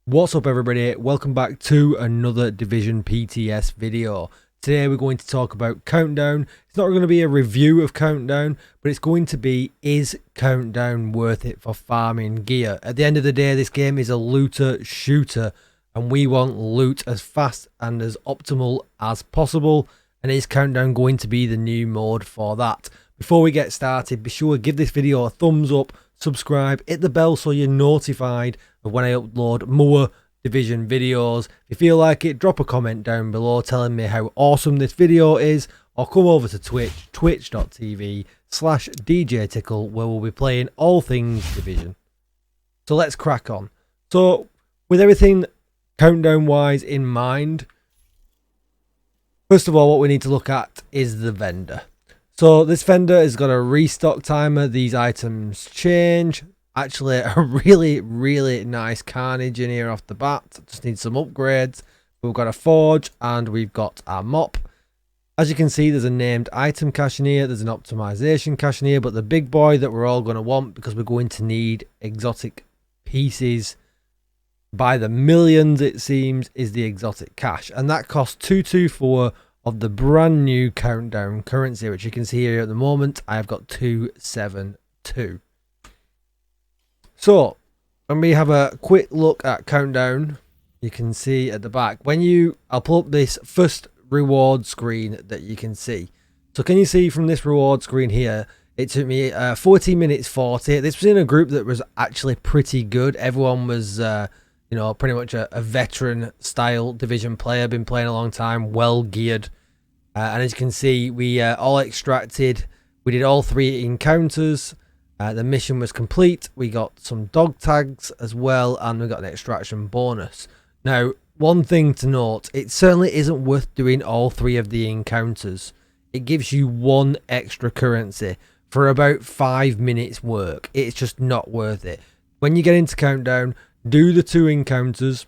What's up everybody, welcome back to another Division PTS video. Today we're going to talk about Countdown. It's not going to be a review of Countdown, but it's going to be, is Countdown worth it for farming gear? At the end of the day, this game is a looter shooter and we want loot as fast and as optimal as possible, and is Countdown going to be the new mode for that? Before we get started, be sure to give this video a thumbs up, subscribe, hit the bell so you're notified of when I upload more Division videos. If you feel like it, drop a comment down below telling me how awesome this video is, or come over to Twitch, twitch.tv/DJTICKLE, where we'll be playing all things Division. So let's crack on. So with everything Countdown wise in mind, first of all what we need to look at is the vendor. So this vendor has got a restock timer. These items change. Actually, a really nice carnage in here off the bat. Just need some upgrades. We've got a forge and we've got a mop. As you can see, there's a named item cache in here. There's an optimization cache in here. But the big boy that we're all going to want, because we're going to need exotic pieces by the millions it seems, is the exotic cache. And that costs 224 of the brand new Countdown currency, which you can see here at the moment. I've got 272. So when we have a quick look at Countdown, you can see at the back, I'll pull up this first reward screen that you can see. So can you see from this reward screen here, it took me 14 minutes 40. This was in a group that was actually pretty good. Everyone was you know, pretty much a veteran style Division player, been playing a long time, well geared. And as you can see, we all extracted. We did all 3 encounters. The mission was complete. We got some dog tags as well, and we got an extraction bonus. Now, one thing to note, it certainly isn't worth doing all 3 of the encounters. It gives you 1 extra currency for about 5 minutes work. It's just not worth it. When you get into Countdown, do the 2 encounters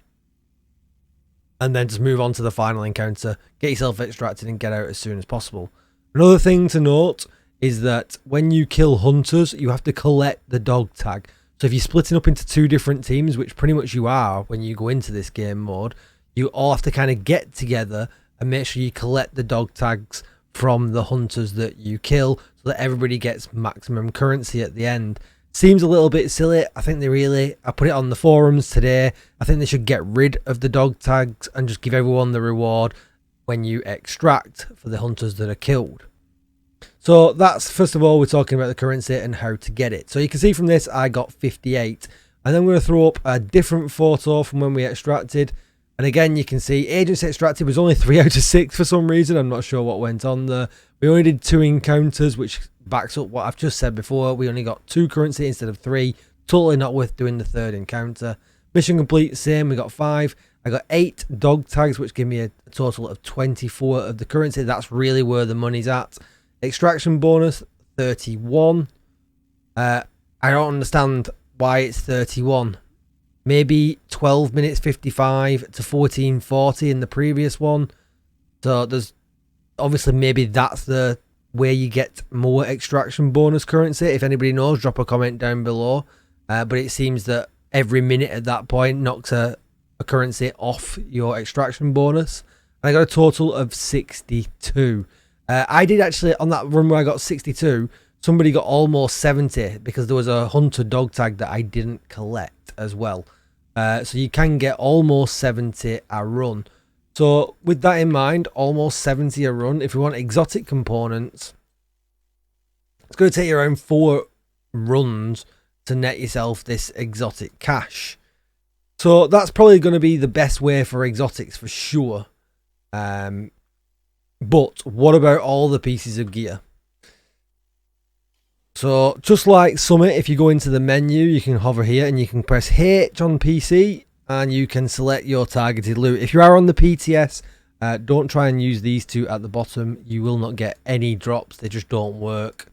and then just move on to the final encounter, get yourself extracted and get out as soon as possible. Another thing to note is that when you kill hunters, you have to collect the dog tag. So if you're splitting up into 2 different teams, which pretty much you are when you go into this game mode, you all have to kind of get together and make sure you collect the dog tags from the hunters that you kill so that everybody gets maximum currency at the end. Seems a little bit silly. I think I put it on the forums today. I think they should get rid of the dog tags and just give everyone the reward when you extract for the hunters that are killed. So that's, first of all, we're talking about the currency and how to get it. So you can see from this, I got 58. And then we're going to throw up a different photo from when we extracted. And again, you can see agents extracted was only 3 out of 6 for some reason. I'm not sure what went on there. We only did 2 encounters, which backs up what I've just said before. We only got 2 currency instead of 3. Totally not worth doing the 3rd encounter. Mission complete, same. We got 5. I got 8 dog tags, which give me a total of 24 of the currency. That's really where the money's at. Extraction bonus, 31. I don't understand why it's 31. Maybe 12 minutes 55 to 14:40 in the previous one. So there's obviously, maybe that's the where you get more extraction bonus currency. If anybody knows, drop a comment down below. But it seems that every minute at that point knocks a currency off your extraction bonus. And I got a total of 62. I did actually, on that run where I got 62, somebody got almost 70 because there was a hunter dog tag that I didn't collect as well. So you can get almost 70 a run. So with that in mind, almost 70 a run, if you want exotic components, it's going to take you around 4 runs to net yourself this exotic cache. So that's probably going to be the best way for exotics for sure. But what about all the pieces of gear? So just like Summit, if you go into the menu, you can hover here and you can press H on PC and you can select your targeted loot. If you are on the PTS, don't try and use these 2 at the bottom. You will not get any drops. They just don't work,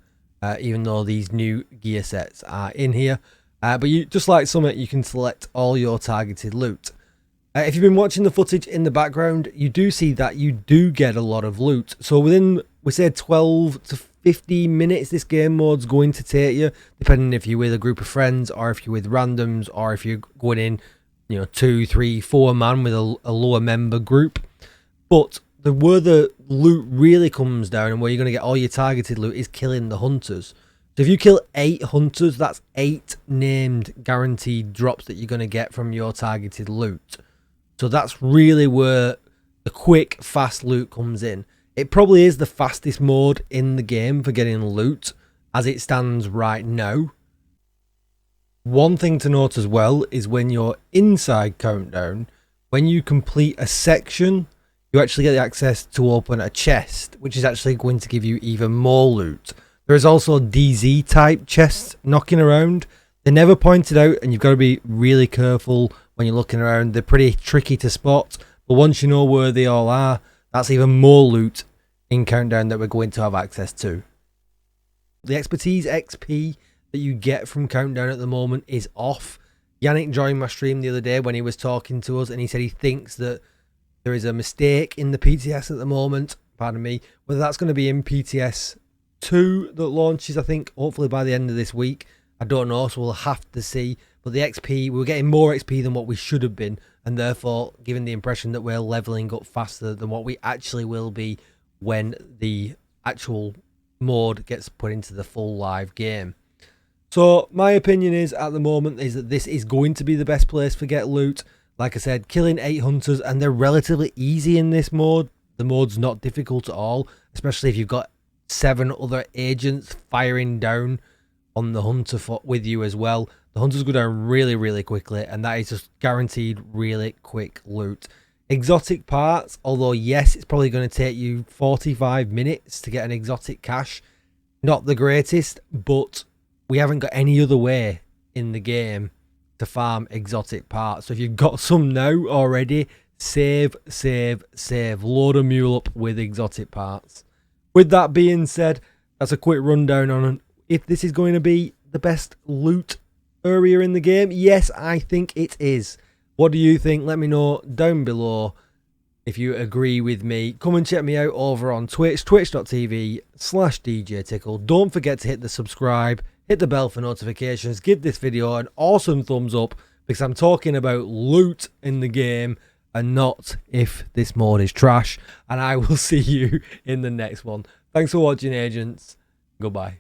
even though these new gear sets are in here. But you, just like Summit, you can select all your targeted loot. If you've been watching the footage in the background, you do see that you do get a lot of loot. So within, we said 12 to 15 minutes this game mode's going to take you, depending if you're with a group of friends or if you're with randoms or if you're going in 2, 3, 4 man with a lower member group. But where the loot really comes down and where you're going to get all your targeted loot is killing the hunters. So if you kill 8 hunters, that's 8 named guaranteed drops that you're going to get from your targeted loot. So that's really where the quick, fast loot comes in. It probably is the fastest mode in the game for getting loot as it stands right now. One thing to note as well is when you're inside Countdown, when you complete a section, you actually get the access to open a chest, which is actually going to give you even more loot. There is also DZ type chests knocking around. They're never pointed out and you've got to be really careful when you're looking around. They're pretty tricky to spot, but once you know where they all are, that's even more loot in Countdown that we're going to have access to. The expertise XP that you get from Countdown at the moment is off. Yannick joined my stream the other day when he was talking to us and he said he thinks that there is a mistake in the PTS at the moment, pardon me, whether that's going to be in PTS 2 that launches, I think, hopefully by the end of this week. I don't know, so we'll have to see. But the XP, we're getting more XP than what we should have been, and therefore giving the impression that we're leveling up faster than what we actually will be when the actual mode gets put into the full live game. So my opinion is, at the moment, is that this is going to be the best place for get loot. Like I said, killing 8 hunters, and they're relatively easy in this mode. The mode's not difficult at all, especially if you've got 7 other agents firing down on the hunter with you as well. The hunters go down really, really quickly, and that is just guaranteed really quick loot. Exotic parts, although yes, it's probably going to take you 45 minutes to get an exotic cache. Not the greatest, but we haven't got any other way in the game to farm exotic parts. So if you've got some now already, save. Load a mule up with exotic parts. With that being said, that's a quick rundown on if this is going to be the best loot area in the game. Yes, I think it is. What do you think? Let me know down below if you agree with me. Come and check me out over on Twitch, twitch.tv/DJTickle. Don't forget to hit the subscribe, hit the bell for notifications, give this video an awesome thumbs up because I'm talking about loot in the game and not if this mode is trash. And I will see you in the next one. Thanks for watching, agents. Goodbye.